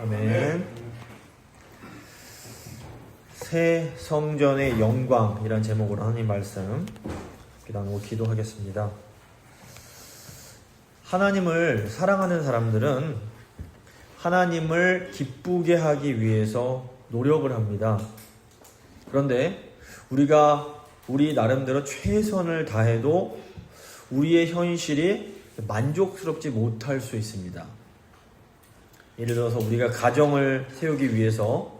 아멘. 새 성전의 영광이란 제목으로 하나님 말씀 나누고 기도하겠습니다. 하나님을 사랑하는 사람들은 하나님을 기쁘게 하기 위해서 노력을 합니다. 그런데 우리가 우리 나름대로 최선을 다해도 우리의 현실이 만족스럽지 못할 수 있습니다. 예를 들어서 우리가 가정을 세우기 위해서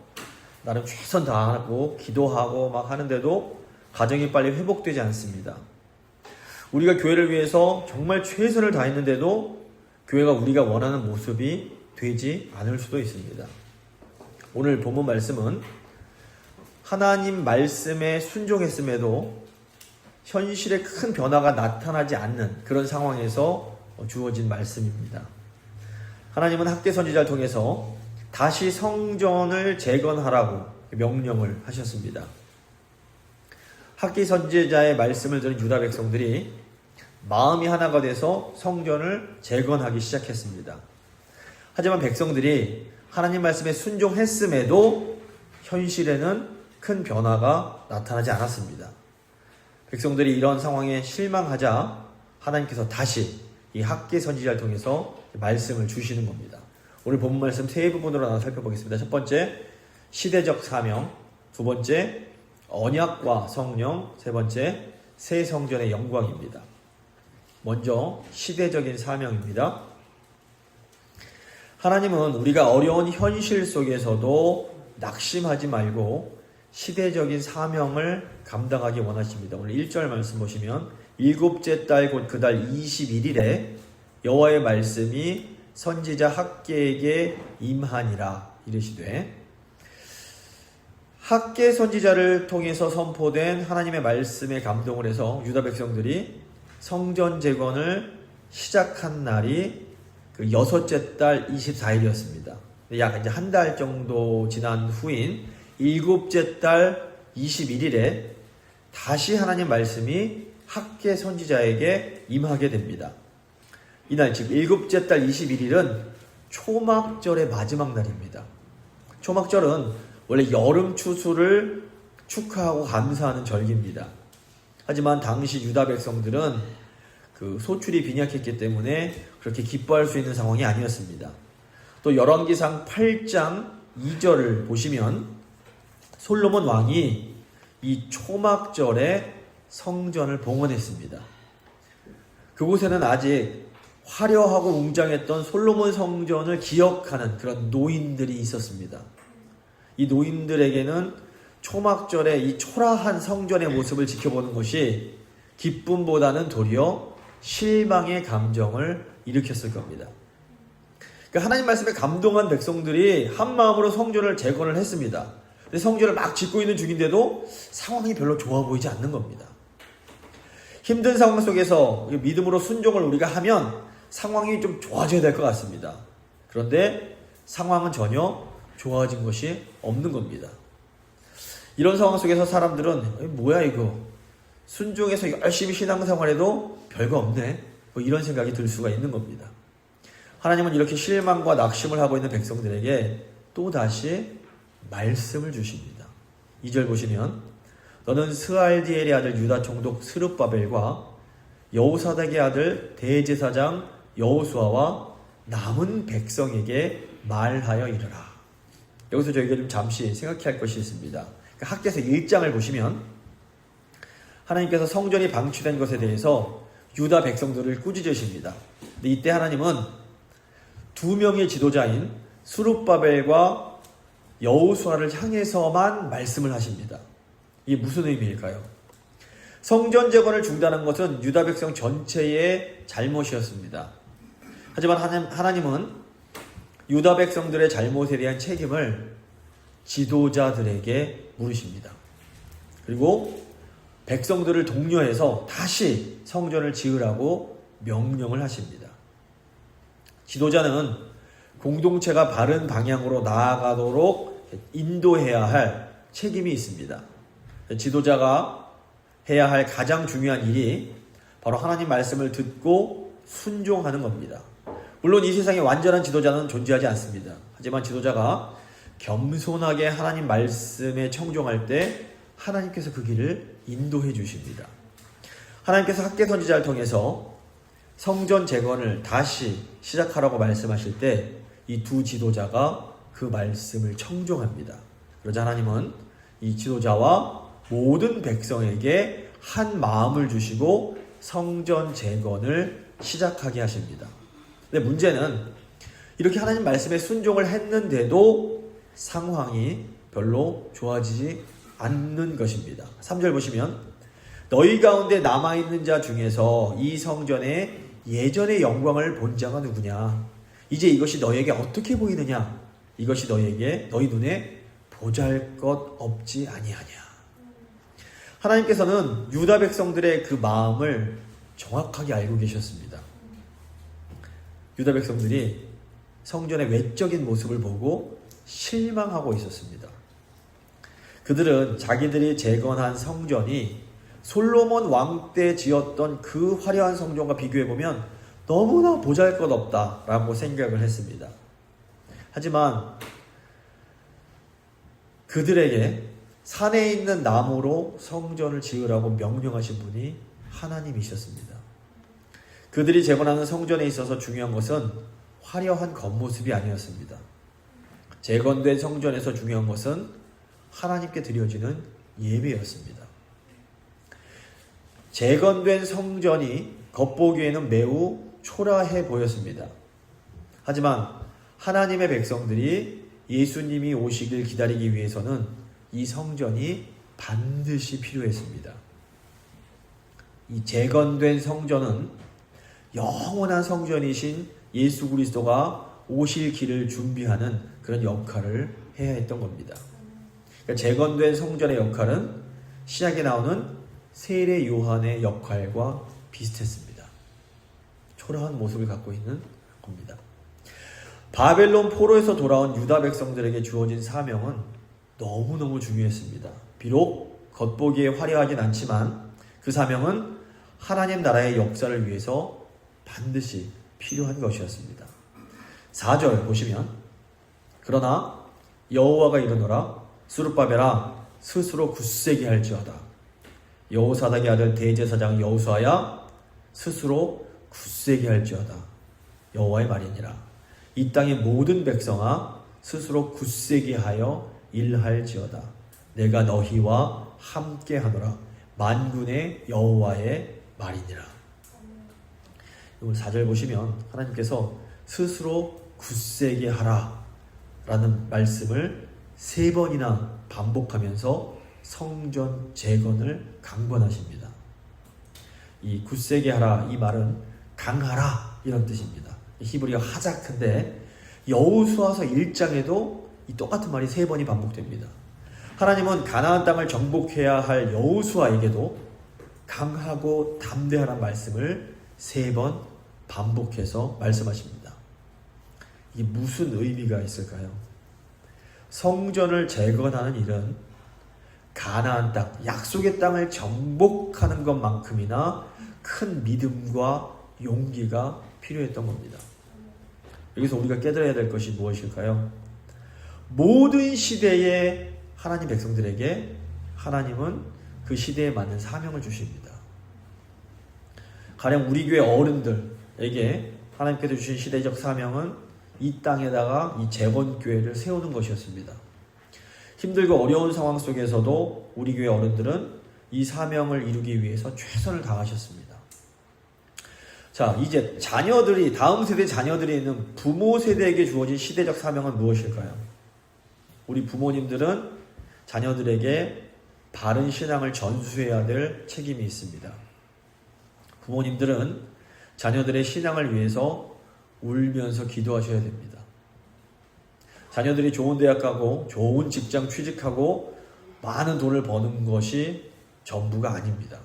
나름 최선 다하고 기도하고 막 하는데도 가정이 빨리 회복되지 않습니다. 우리가 교회를 위해서 정말 최선을 다했는데도 교회가 우리가 원하는 모습이 되지 않을 수도 있습니다. 오늘 본문 말씀은 하나님 말씀에 순종했음에도 현실에 큰 변화가 나타나지 않는 그런 상황에서 주어진 말씀입니다. 하나님은 학대 선지자를 통해서 다시 성전을 재건하라고 명령을 하셨습니다. 학대 선지자의 말씀을 들은 유다 백성들이 마음이 하나가 돼서 성전을 재건하기 시작했습니다. 하지만 백성들이 하나님 말씀에 순종했음에도 현실에는 큰 변화가 나타나지 않았습니다. 백성들이 이런 상황에 실망하자 하나님께서 다시 이 학개 선지자를 통해서 말씀을 주시는 겁니다. 오늘 본문 말씀 세 부분으로 나눠 살펴보겠습니다. 첫 번째, 시대적 사명. 두 번째, 언약과 성령. 세 번째, 새 성전의 영광입니다. 먼저 시대적인 사명입니다. 하나님은 우리가 어려운 현실 속에서도 낙심하지 말고 시대적인 사명을 감당하기 원하십니다. 오늘 1절 말씀 보시면 일곱째 달 곧 그 달 21일에 여호와의 말씀이 선지자 학개에게 임하니라 이르시되, 학개 선지자를 통해서 선포된 하나님의 말씀에 감동을 해서 유다 백성들이 성전 재건을 시작한 날이 그 여섯째 달 24일이었습니다. 약 이제 한 달 정도 지난 후인 일곱째 달 21일에 다시 하나님 말씀이 학개 선지자에게 임하게 됩니다. 이날 즉 일곱째 달 21일은 초막절의 마지막 날입니다. 초막절은 원래 여름 추수를 축하하고 감사하는 절기입니다. 하지만 당시 유다 백성들은 그 소출이 빈약했기 때문에 그렇게 기뻐할 수 있는 상황이 아니었습니다. 또 열왕기상 8장 2절을 보시면 솔로몬 왕이 이 초막절에 성전을 봉헌했습니다. 그곳에는 아직 화려하고 웅장했던 솔로몬 성전을 기억하는 그런 노인들이 있었습니다. 이 노인들에게는 초막절에 이 초라한 성전의 모습을 지켜보는 것이 기쁨보다는 도리어 실망의 감정을 일으켰을 겁니다. 그러니까 하나님 말씀에 감동한 백성들이 한 마음으로 성전을 재건을 했습니다. 근데 성전을 막 짓고 있는 중인데도 상황이 별로 좋아 보이지 않는 겁니다. 힘든 상황 속에서 믿음으로 순종을 우리가 하면 상황이 좀 좋아져야 될 것 같습니다. 그런데 상황은 전혀 좋아진 것이 없는 겁니다. 이런 상황 속에서 사람들은 뭐야 이거, 순종해서 열심히 신앙생활해도 별거 없네, 뭐 이런 생각이 들 수가 있는 겁니다. 하나님은 이렇게 실망과 낙심을 하고 있는 백성들에게 또다시 말씀을 주십니다. 2절 보시면 너는 스알디엘의 아들 유다 총독 스룹바벨과 여호사닥의 아들 대제사장 여호수아와 남은 백성에게 말하여 이르라. 여기서 저희가 좀 잠시 생각해야 할 것이 있습니다. 그러니까 학개서 1장을 보시면 하나님께서 성전이 방치된 것에 대해서 유다 백성들을 꾸짖으십니다. 근데 이때 하나님은 두 명의 지도자인 스룹바벨과 여호수아를 향해서만 말씀을 하십니다. 이게 무슨 의미일까요? 성전 재건을 중단한 것은 유다 백성 전체의 잘못이었습니다. 하지만 하나님은 유다 백성들의 잘못에 대한 책임을 지도자들에게 물으십니다. 그리고 백성들을 독려해서 다시 성전을 지으라고 명령을 하십니다. 지도자는 공동체가 바른 방향으로 나아가도록 인도해야 할 책임이 있습니다. 지도자가 해야 할 가장 중요한 일이 바로 하나님 말씀을 듣고 순종하는 겁니다. 물론 이 세상에 완전한 지도자는 존재하지 않습니다. 하지만 지도자가 겸손하게 하나님 말씀에 청종할 때 하나님께서 그 길을 인도해 주십니다. 하나님께서 학개 선지자를 통해서 성전 재건을 다시 시작하라고 말씀하실 때 이 두 지도자가 그 말씀을 청종합니다. 그러자 하나님은 이 지도자와 모든 백성에게 한 마음을 주시고 성전 재건을 시작하게 하십니다. 근데 문제는 이렇게 하나님 말씀에 순종을 했는데도 상황이 별로 좋아지지 않는 것입니다. 3절 보시면 너희 가운데 남아있는 자 중에서 이 성전의 예전의 영광을 본 자가 누구냐? 이제 이것이 너희에게 어떻게 보이느냐? 이것이 너희 눈에 보잘것 없지 아니하냐? 하나님께서는 유다 백성들의 그 마음을 정확하게 알고 계셨습니다. 유다 백성들이 성전의 외적인 모습을 보고 실망하고 있었습니다. 그들은 자기들이 재건한 성전이 솔로몬 왕 때 지었던 그 화려한 성전과 비교해보면 너무나 보잘것없다라고 생각을 했습니다. 하지만 그들에게 산에 있는 나무로 성전을 지으라고 명령하신 분이 하나님이셨습니다. 그들이 재건하는 성전에 있어서 중요한 것은 화려한 겉모습이 아니었습니다. 재건된 성전에서 중요한 것은 하나님께 드려지는 예배였습니다. 재건된 성전이 겉보기에는 매우 초라해 보였습니다. 하지만 하나님의 백성들이 예수님이 오시길 기다리기 위해서는 이 성전이 반드시 필요했습니다. 이 재건된 성전은 영원한 성전이신 예수 그리스도가 오실 길을 준비하는 그런 역할을 해야 했던 겁니다. 그러니까 재건된 성전의 역할은 신약에 나오는 세례 요한의 역할과 비슷했습니다. 초라한 모습을 갖고 있는 겁니다. 바벨론 포로에서 돌아온 유다 백성들에게 주어진 사명은 너무너무 중요했습니다. 비록 겉보기에 화려하진 않지만 그 사명은 하나님 나라의 역사를 위해서 반드시 필요한 것이었습니다. 4절 보시면 그러나 여호와가 이르노라 스룹바벨아 스스로 굳세게 할지어다. 여호사닥의 아들 대제사장 여호수아야 스스로 굳세게 할지어다. 여호와의 말이니라. 이 땅의 모든 백성아 스스로 굳세게 하여 일할지어다. 내가 너희와 함께하노라. 만군의 여호와의 말이니라. 오늘 4절 보시면 하나님께서 스스로 굳세게 하라 라는 말씀을 3번이나 반복하면서 성전 재건을 강권하십니다. 이 굳세게 하라 이 말은 강하라 이런 뜻입니다. 히브리어 하자크인데 여호수아서 1장에도 이 똑같은 말이 3번이 반복됩니다. 하나님은 가나안 땅을 정복해야 할 여호수아에게도 강하고 담대하라는 말씀을 3번 반복해서 말씀하십니다. 이게 무슨 의미가 있을까요? 성전을 재건하는 일은 가나안 땅, 약속의 땅을 정복하는 것만큼이나 큰 믿음과 용기가 필요했던 겁니다. 여기서 우리가 깨달아야 될 것이 무엇일까요? 모든 시대의 하나님 백성들에게 하나님은 그 시대에 맞는 사명을 주십니다. 가령 우리 교회 어른들에게 하나님께서 주신 시대적 사명은 이 땅에다가 이 재건교회를 세우는 것이었습니다. 힘들고 어려운 상황 속에서도 우리 교회 어른들은 이 사명을 이루기 위해서 최선을 다하셨습니다. 자, 이제 자녀들이, 다음 세대 자녀들이 있는 부모 세대에게 주어진 시대적 사명은 무엇일까요? 우리 부모님들은 자녀들에게 바른 신앙을 전수해야 될 책임이 있습니다. 부모님들은 자녀들의 신앙을 위해서 울면서 기도하셔야 됩니다. 자녀들이 좋은 대학 가고 좋은 직장 취직하고 많은 돈을 버는 것이 전부가 아닙니다.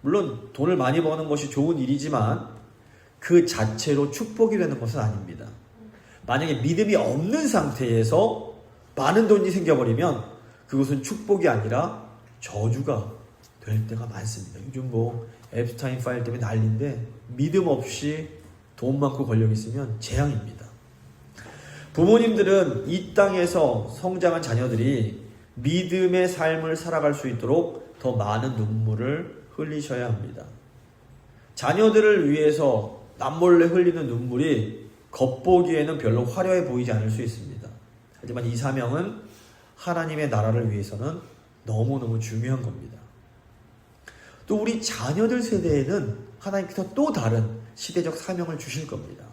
물론 돈을 많이 버는 것이 좋은 일이지만 그 자체로 축복이 되는 것은 아닙니다. 만약에 믿음이 없는 상태에서 많은 돈이 생겨버리면 그것은 축복이 아니라 저주가 될 때가 많습니다. 요즘 뭐 앱스타인 파일 때문에 난리인데 믿음 없이 돈 많고 권력 있으면 재앙입니다. 부모님들은 이 땅에서 성장한 자녀들이 믿음의 삶을 살아갈 수 있도록 더 많은 눈물을 흘리셔야 합니다. 자녀들을 위해서 남몰래 흘리는 눈물이 겉보기에는 별로 화려해 보이지 않을 수 있습니다. 하지만 이 사명은 하나님의 나라를 위해서는 너무너무 중요한 겁니다. 또 우리 자녀들 세대에는 하나님께서 또 다른 시대적 사명을 주실 겁니다.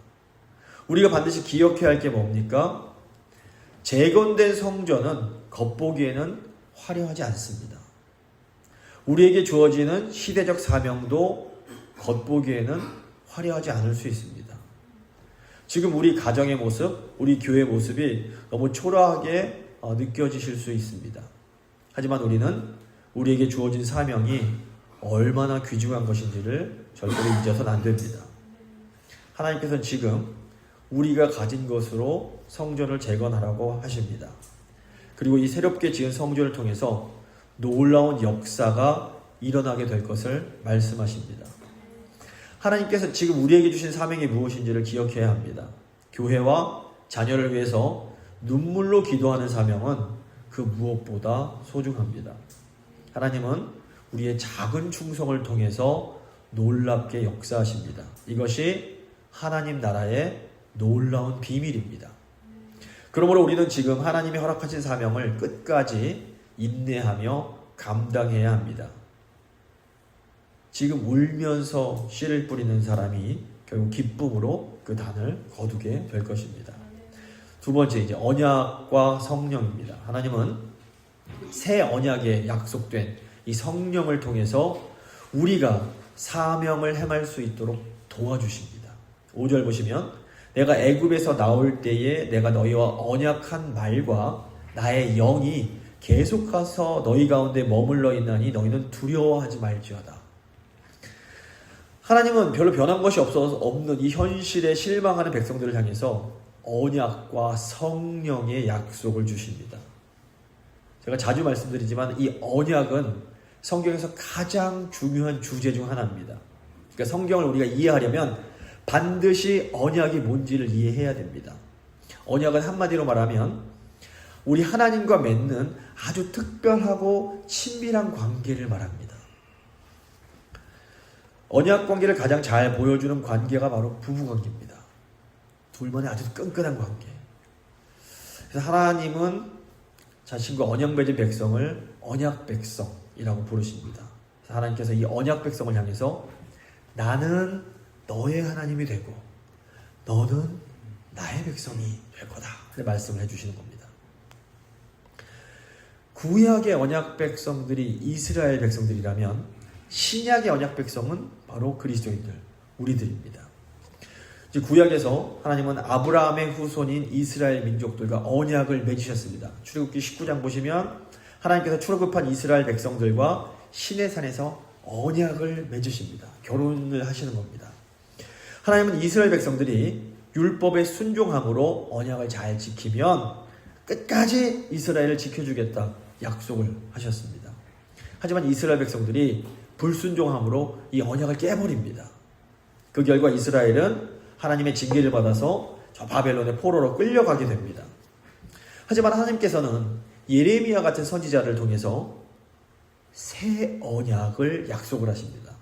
우리가 반드시 기억해야 할 게 뭡니까? 재건된 성전은 겉보기에는 화려하지 않습니다. 우리에게 주어지는 시대적 사명도 겉보기에는 화려하지 않을 수 있습니다. 지금 우리 가정의 모습, 우리 교회의 모습이 너무 초라하게 느껴지실 수 있습니다. 하지만 우리는 우리에게 주어진 사명이 얼마나 귀중한 것인지를 절대로 잊어서는 안 됩니다. 하나님께서는 지금 우리가 가진 것으로 성전을 재건하라고 하십니다. 그리고 이 새롭게 지은 성전을 통해서 놀라운 역사가 일어나게 될 것을 말씀하십니다. 하나님께서 지금 우리에게 주신 사명이 무엇인지를 기억해야 합니다. 교회와 자녀를 위해서 눈물로 기도하는 사명은 그 무엇보다 소중합니다. 하나님은 우리의 작은 충성을 통해서 놀랍게 역사하십니다. 이것이 하나님 나라의 놀라운 비밀입니다. 그러므로 우리는 지금 하나님이 허락하신 사명을 끝까지 인내하며 감당해야 합니다. 지금 울면서 씨를 뿌리는 사람이 결국 기쁨으로 그 단을 거두게 될 것입니다. 두 번째, 이제 언약과 성령입니다. 하나님은 새 언약에 약속된 이 성령을 통해서 우리가 사명을 행할 수 있도록 도와주십니다. 5절 보시면 내가 애굽에서 나올 때에 내가 너희와 언약한 말과 나의 영이 계속해서 너희 가운데 머물러 있나니 너희는 두려워하지 말지어다. 하나님은 별로 변한 것이 없는 이 현실에 실망하는 백성들을 향해서 언약과 성령의 약속을 주십니다. 제가 자주 말씀드리지만 이 언약은 성경에서 가장 중요한 주제 중 하나입니다. 그러니까 성경을 우리가 이해하려면 반드시 언약이 뭔지를 이해해야 됩니다. 언약은 한마디로 말하면 우리 하나님과 맺는 아주 특별하고 친밀한 관계를 말합니다. 언약 관계를 가장 잘 보여주는 관계가 바로 부부관계입니다. 둘만의 아주 끈끈한 관계. 그래서 하나님은 자신과 언약 맺은 백성을 언약 백성이라고 부르십니다. 그래서 하나님께서 이 언약 백성을 향해서 나는 너의 하나님이 되고 너는 나의 백성이 될 거다 말씀을 해주시는 겁니다. 구약의 언약 백성들이 이스라엘 백성들이라면 신약의 언약 백성은 바로 그리스도인들, 우리들입니다. 구약에서 하나님은 아브라함의 후손인 이스라엘 민족들과 언약을 맺으셨습니다. 출애굽기 19장 보시면 하나님께서 출애굽한 이스라엘 백성들과 시내산에서 언약을 맺으십니다. 결혼을 하시는 겁니다. 하나님은 이스라엘 백성들이 율법에 순종함으로 언약을 잘 지키면 끝까지 이스라엘을 지켜주겠다 약속을 하셨습니다. 하지만 이스라엘 백성들이 불순종함으로 이 언약을 깨버립니다. 그 결과 이스라엘은 하나님의 징계를 받아서 저 바벨론의 포로로 끌려가게 됩니다. 하지만 하나님께서는 예레미야 같은 선지자를 통해서 새 언약을 약속을 하십니다.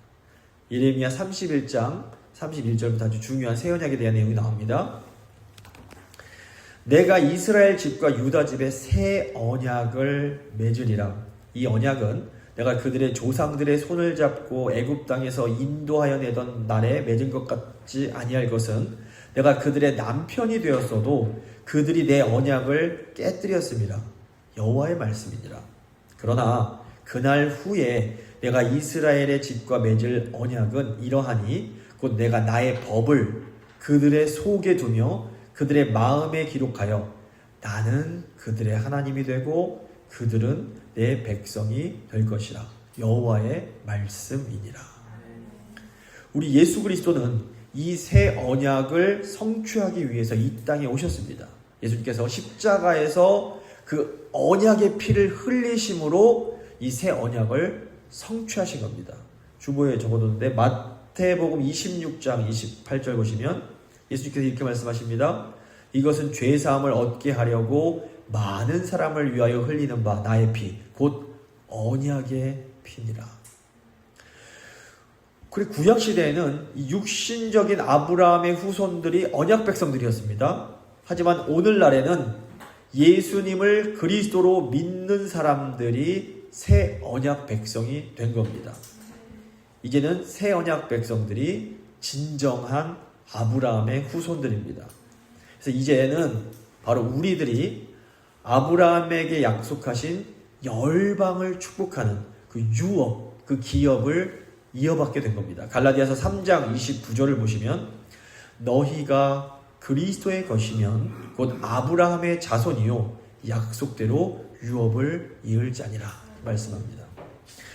예레미야 31장 31절부터 아주 중요한 새 언약에 대한 내용이 나옵니다. 내가 이스라엘 집과 유다 집에 새 언약을 맺으리라. 이 언약은 내가 그들의 조상들의 손을 잡고 애굽 땅에서 인도하여 내던 날에 맺은 것 같지 아니할 것은 내가 그들의 남편이 되었어도 그들이 내 언약을 깨뜨렸음이라. 여호와의 말씀이니라. 그러나 그날 후에 내가 이스라엘의 집과 맺을 언약은 이러하니 곧 내가 나의 법을 그들의 속에 두며 그들의 마음에 기록하여 나는 그들의 하나님이 되고 그들은 내 백성이 될 것이라. 여호와의 말씀이니라. 우리 예수 그리스도는 이 새 언약을 성취하기 위해서 이 땅에 오셨습니다. 예수님께서 십자가에서 그 언약의 피를 흘리심으로 이 새 언약을 성취하신 겁니다. 주보에 적어뒀는데 마태복음 26장 28절 보시면 예수님께서 이렇게 말씀하십니다. 이것은 죄사함을 얻게 하려고 많은 사람을 위하여 흘리는 바 나의 피, 곧 언약의 피니라. 그리고 구약시대에는 육신적인 아브라함의 후손들이 언약 백성들이었습니다. 하지만 오늘날에는 예수님을 그리스도로 믿는 사람들이 새 언약 백성이 된 겁니다. 이제는 새 언약 백성들이 진정한 아브라함의 후손들입니다. 그래서 이제는 바로 우리들이 아브라함에게 약속하신 열방을 축복하는 그 유업, 그 기업을 이어받게 된 겁니다. 갈라디아서 3장 29절을 보시면 너희가 그리스도의 것이면 곧 아브라함의 자손이요 약속대로 유업을 이을 자니라 말씀합니다.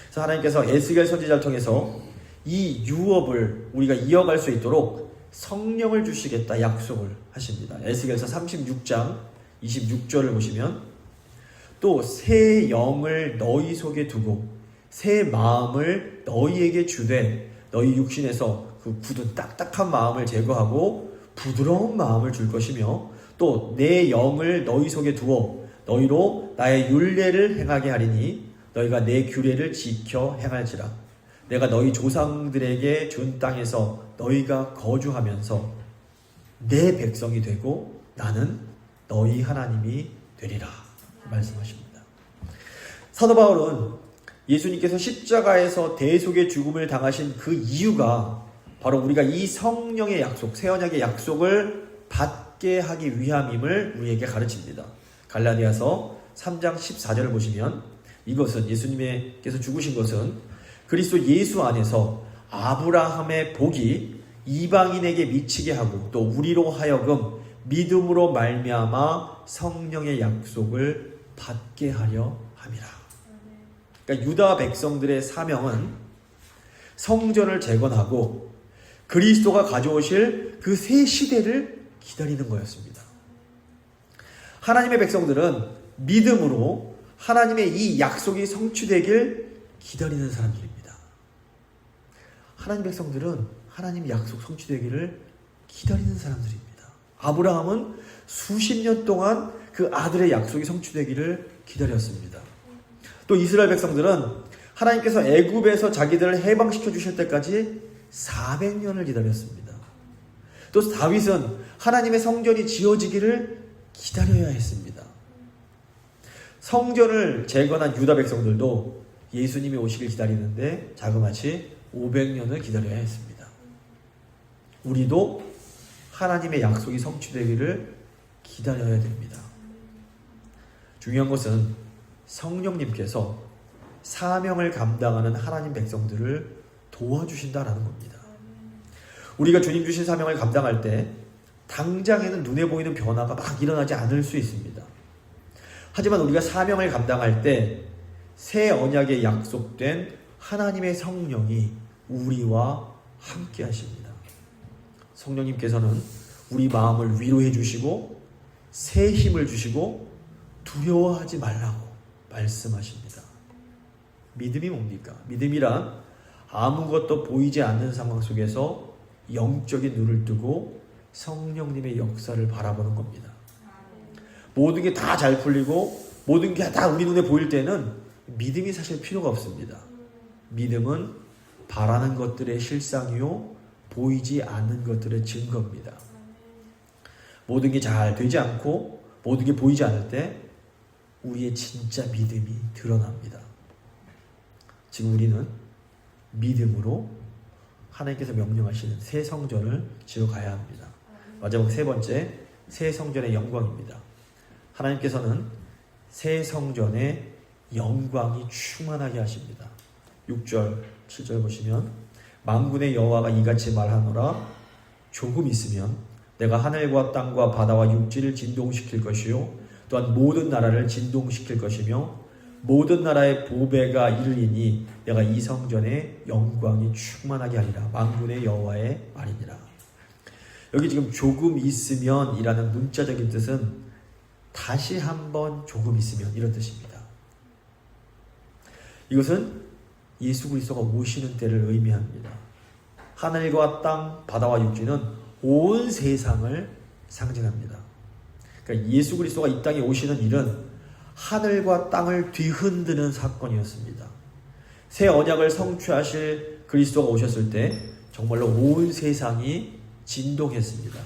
그래서 하나님께서 에스겔 선지자를 통해서 이 유업을 우리가 이어갈 수 있도록 성령을 주시겠다 약속을 하십니다. 에스겔서 36장 26절을 보시면 또 새 영을 너희 속에 두고 새 마음을 너희에게 주되 너희 육신에서 그 굳은 딱딱한 마음을 제거하고 부드러운 마음을 줄 것이며 또 내 영을 너희 속에 두어 너희로 나의 율례를 행하게 하리니 너희가 내 규례를 지켜 행할지라. 내가 너희 조상들에게 준 땅에서 너희가 거주하면서 내 백성이 되고 나는 너희 하나님이 되리라 말씀하십니다. 사도 바울은 예수님께서 십자가에서 대속의 죽음을 당하신 그 이유가 바로 우리가 이 성령의 약속, 새 언약의 약속을 받게 하기 위함임을 우리에게 가르칩니다. 갈라디아서 3장 14절을 보시면 이것은 예수님께서 죽으신 것은 그리스도 예수 안에서 아브라함의 복이 이방인에게 미치게 하고 또 우리로 하여금 믿음으로 말미암아 성령의 약속을 받게 하려 함이라. 그러니까 유다 백성들의 사명은 성전을 재건하고 그리스도가 가져오실 그 새 시대를 기다리는 거였습니다. 하나님의 백성들은 믿음으로 하나님의 이 약속이 성취되길 기다리는 사람들입니다. 하나님 백성들은 하나님 약속 성취되기를 기다리는 사람들입니다. 아브라함은 수십 년 동안 그 아들의 약속이 성취되기를 기다렸습니다. 또 이스라엘 백성들은 하나님께서 애굽에서 자기들을 해방시켜 주실 때까지 400년을 기다렸습니다. 또 다윗은 하나님의 성전이 지어지기를 기다려야 했습니다. 성전을 재건한 유다 백성들도 예수님이 오시길 기다리는데 자그마치 500년을 기다려야 했습니다. 우리도 하나님의 약속이 성취되기를 기다려야 됩니다. 중요한 것은 성령님께서 사명을 감당하는 하나님 백성들을 도와주신다라는 겁니다. 우리가 주님 주신 사명을 감당할 때 당장에는 눈에 보이는 변화가 막 일어나지 않을 수 있습니다. 하지만 우리가 사명을 감당할 때 새 언약에 약속된 하나님의 성령이 우리와 함께 하십니다. 성령님께서는 우리 마음을 위로해 주시고 새 힘을 주시고 두려워하지 말라고 말씀하십니다. 믿음이 뭡니까? 믿음이란 아무것도 보이지 않는 상황 속에서 영적인 눈을 뜨고 성령님의 역사를 바라보는 겁니다. 모든 게 다 잘 풀리고 모든 게 다 우리 눈에 보일 때는 믿음이 사실 필요가 없습니다. 믿음은 바라는 것들의 실상이요 보이지 않는 것들의 증거입니다. 모든 게 잘 되지 않고 모든 게 보이지 않을 때 우리의 진짜 믿음이 드러납니다. 지금 우리는 믿음으로 하나님께서 명령하시는 새 성전을 지어가야 합니다. 마지막 세 번째, 새 성전의 영광입니다. 하나님께서는 새 성전의 영광이 충만하게 하십니다. 6절, 7절 보시면 만군의 여호와가 이같이 말하노라 조금 있으면 내가 하늘과 땅과 바다와 육지를 진동시킬 것이요 또한 모든 나라를 진동시킬 것이며 모든 나라의 보배가 이르리니 내가 이 성전의 영광이 충만하게 하리라. 만군의 여호와의 말이니라. 여기 지금 조금 있으면 이라는 문자적인 뜻은 다시 한번 조금 있으면 이런 뜻입니다. 이것은 예수 그리스도가 오시는 때를 의미합니다. 하늘과 땅, 바다와 육지는 온 세상을 상징합니다. 그러니까 예수 그리스도가 이 땅에 오시는 일은 하늘과 땅을 뒤흔드는 사건이었습니다. 새 언약을 성취하실 그리스도가 오셨을 때 정말로 온 세상이 진동했습니다.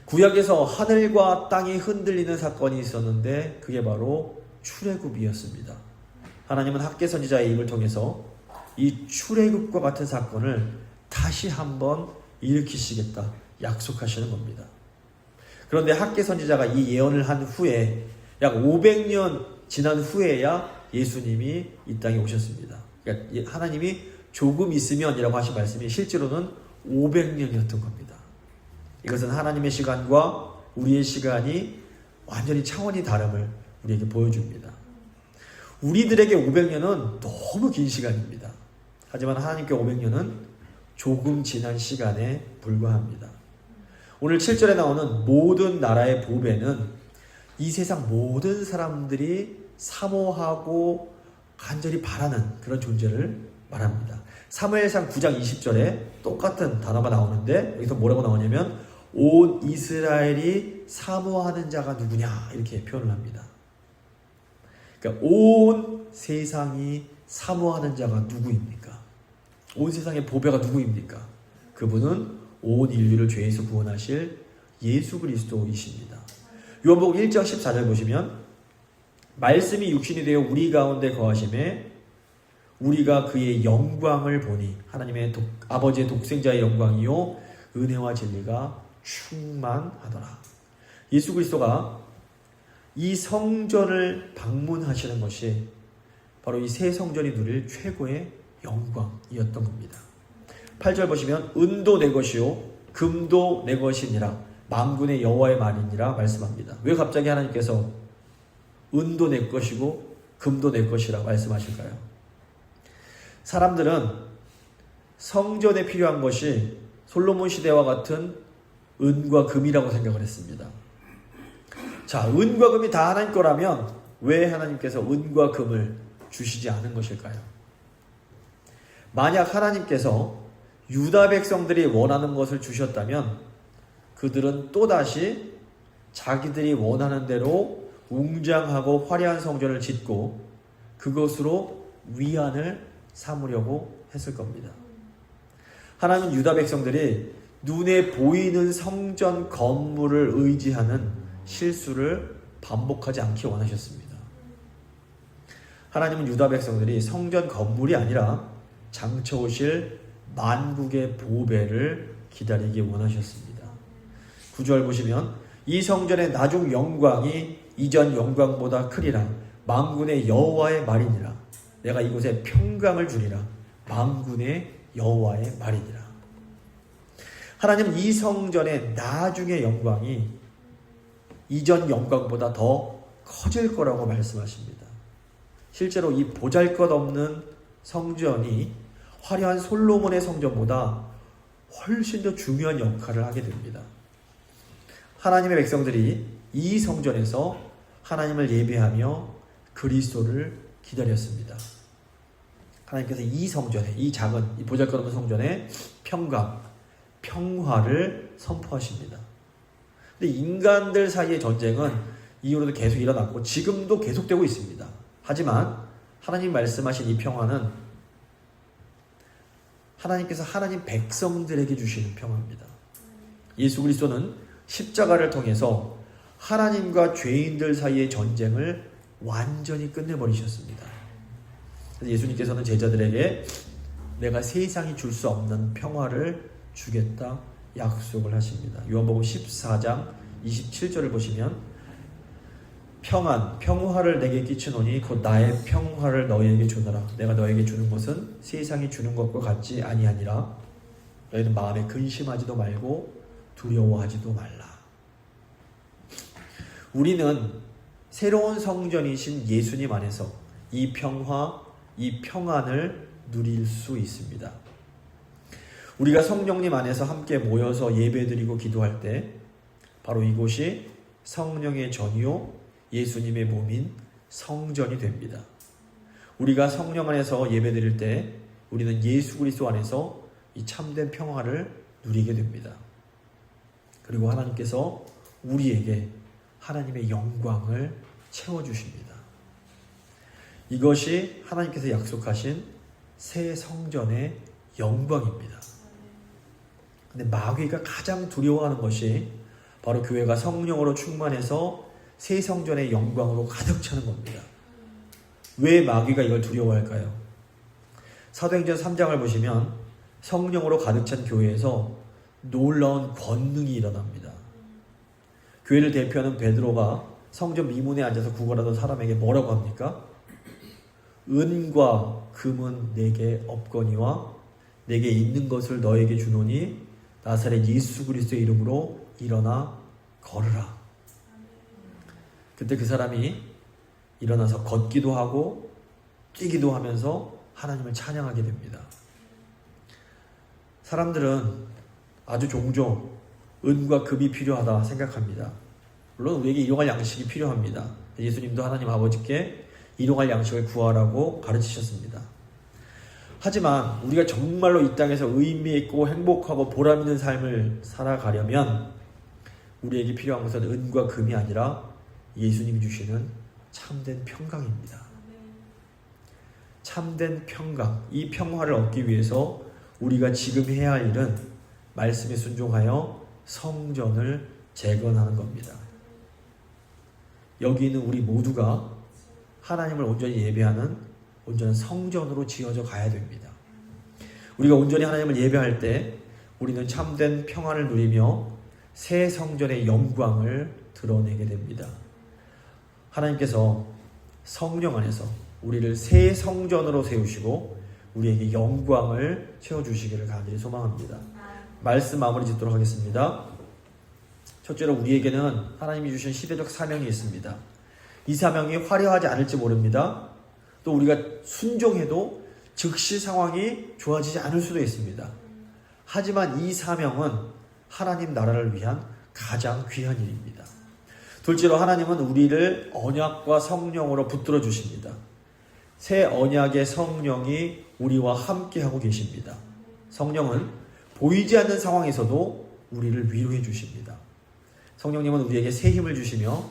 구약에서 하늘과 땅이 흔들리는 사건이 있었는데 그게 바로 출애굽이었습니다. 하나님은 학개 선지자의 입을 통해서 이 출애굽과 같은 사건을 다시 한번 일으키시겠다 약속하시는 겁니다. 그런데 학개 선지자가 이 예언을 한 후에 약 500년 지난 후에야 예수님이 이 땅에 오셨습니다. 그러니까 하나님이 조금 있으면이라고 하신 말씀이 실제로는 500년이었던 겁니다. 이것은 하나님의 시간과 우리의 시간이 완전히 차원이 다름을 우리에게 보여줍니다. 우리들에게 500년은 너무 긴 시간입니다. 하지만 하나님께 500년은 조금 지난 시간에 불과합니다. 오늘 7절에 나오는 모든 나라의 보배는 이 세상 모든 사람들이 사모하고 간절히 바라는 그런 존재를 말합니다. 사무엘상 9장 20절에 똑같은 단어가 나오는데 여기서 뭐라고 나오냐면 온 이스라엘이 사모하는 자가 누구냐 이렇게 표현을 합니다. 그러니까 온 세상이 사모하는 자가 누구입니까? 온 세상의 보배가 누구입니까? 그분은 온 인류를 죄에서 구원하실 예수 그리스도이십니다. 요한복음 1장 14절 보시면 말씀이 육신이 되어 우리 가운데 거하심에 우리가 그의 영광을 보니 하나님의 아버지의 독생자의 영광이요 은혜와 진리가 충만하더라. 예수 그리스도가 이 성전을 방문하시는 것이 바로 이 새 성전이 누릴 최고의 영광이었던 겁니다. 8절 보시면 은도 내 것이요 금도 내 것이니라 만군의 여호와의 말이니라 말씀합니다. 왜 갑자기 하나님께서 은도 내 것이고 금도 내 것이라 말씀하실까요? 사람들은 성전에 필요한 것이 솔로몬 시대와 같은 은과 금이라고 생각을 했습니다. 자, 은과 금이 다 하나님 거라면 왜 하나님께서 은과 금을 주시지 않은 것일까요? 만약 하나님께서 유다 백성들이 원하는 것을 주셨다면 그들은 또다시 자기들이 원하는 대로 웅장하고 화려한 성전을 짓고 그것으로 위안을 삼으려고 했을 겁니다. 하나님은 유다 백성들이 눈에 보이는 성전 건물을 의지하는 실수를 반복하지 않기 원하셨습니다. 하나님은 유다 백성들이 성전 건물이 아니라 장차 오실 만국의 보배를 기다리기 원하셨습니다. 9절 보시면 이 성전의 나중 영광이 이전 영광보다 크리라 만군의 여호와의 말이니라 내가 이곳에 평강을 주리라 만군의 여호와의 말이니라. 하나님은 이 성전의 나중의 영광이 이전 영광보다 더 커질 거라고 말씀하십니다. 실제로 이 보잘것없는 성전이 화려한 솔로몬의 성전보다 훨씬 더 중요한 역할을 하게 됩니다. 하나님의 백성들이 이 성전에서 하나님을 예배하며 그리스도를 기다렸습니다. 하나님께서 이 성전에, 이 작은, 이 보잘것없는 성전에 평강, 평화를 선포하십니다. 근데 인간들 사이의 전쟁은 이후로도 계속 일어났고 지금도 계속되고 있습니다. 하지만 하나님 말씀하신 이 평화는 하나님께서 하나님 백성들에게 주시는 평화입니다. 예수 그리스도는 십자가를 통해서 하나님과 죄인들 사이의 전쟁을 완전히 끝내버리셨습니다. 예수님께서는 제자들에게 내가 세상이 줄 수 없는 평화를 주겠다 약속을 하십니다. 요한복음 14장 27절을 보시면 평화를 내게 끼치노니 곧 나의 평화를 너희에게 주노라. 내가 너에게 주는 것은 세상이 주는 것과 같지 아니하니라. 너희는 마음에 근심하지도 말고 두려워하지도 말라. 우리는 새로운 성전이신 예수님 안에서 이 평화, 이 평안을 누릴 수 있습니다. 우리가 성령님 안에서 함께 모여서 예배드리고 기도할 때 바로 이곳이 성령의 전이요 예수님의 몸인 성전이 됩니다. 우리가 성령 안에서 예배드릴 때 우리는 예수 그리스도 안에서 이 참된 평화를 누리게 됩니다. 그리고 하나님께서 우리에게 하나님의 영광을 채워주십니다. 이것이 하나님께서 약속하신 새 성전의 영광입니다. 근데 마귀가 가장 두려워하는 것이 바로 교회가 성령으로 충만해서 새 성전의 영광으로 가득 차는 겁니다. 왜 마귀가 이걸 두려워할까요? 사도행전 3장을 보시면 성령으로 가득 찬 교회에서 놀라운 권능이 일어납니다. 교회를 대표하는 베드로가 성전 미문에 앉아서 구걸하던 사람에게 뭐라고 합니까? 은과 금은 내게 없거니와 내게 있는 것을 너에게 주노니 나사렛 예수 그리스도의 이름으로 일어나 걸으라. 그때 그 사람이 일어나서 걷기도 하고 뛰기도 하면서 하나님을 찬양하게 됩니다. 사람들은 아주 종종 은과 금이 필요하다 생각합니다. 물론 우리에게 일용할 양식이 필요합니다. 예수님도 하나님 아버지께 일용할 양식을 구하라고 가르치셨습니다. 하지만 우리가 정말로 이 땅에서 의미 있고 행복하고 보람 있는 삶을 살아가려면 우리에게 필요한 것은 은과 금이 아니라 예수님이 주시는 참된 평강입니다. 참된 평강, 이 평화를 얻기 위해서 우리가 지금 해야 할 일은 말씀에 순종하여 성전을 재건하는 겁니다. 여기 있는 우리 모두가 하나님을 온전히 예배하는 온전한 성전으로 지어져 가야 됩니다. 우리가 온전히 하나님을 예배할 때 우리는 참된 평안을 누리며 새 성전의 영광을 드러내게 됩니다. 하나님께서 성령 안에서 우리를 새 성전으로 세우시고 우리에게 영광을 채워주시기를 간절히 소망합니다. 말씀 마무리 짓도록 하겠습니다. 첫째로 우리에게는 하나님이 주신 시대적 사명이 있습니다. 이 사명이 화려하지 않을지 모릅니다. 또 우리가 순종해도 즉시 상황이 좋아지지 않을 수도 있습니다. 하지만 이 사명은 하나님 나라를 위한 가장 귀한 일입니다. 둘째로 하나님은 우리를 언약과 성령으로 붙들어 주십니다. 새 언약의 성령이 우리와 함께하고 계십니다. 성령은 보이지 않는 상황에서도 우리를 위로해 주십니다. 성령님은 우리에게 새 힘을 주시며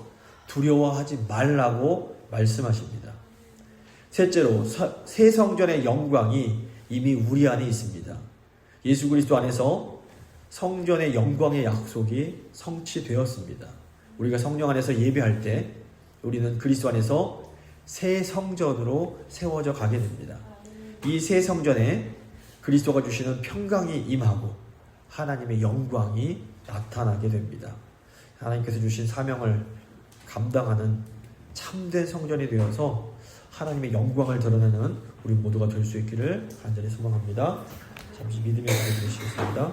두려워하지 말라고 말씀하십니다. 셋째로 새 성전의 영광이 이미 우리 안에 있습니다. 예수 그리스도 안에서 성전의 영광의 약속이 성취되었습니다. 우리가 성령 안에서 예배할 때 우리는 그리스도 안에서 새 성전으로 세워져 가게 됩니다. 이 새 성전에 그리스도가 주시는 평강이 임하고 하나님의 영광이 나타나게 됩니다. 하나님께서 주신 사명을 감당하는 참된 성전이 되어서 하나님의 영광을 드러내는 우리 모두가 될 수 있기를 간절히 소망합니다. 잠시 믿음의 기도 드리시겠습니다.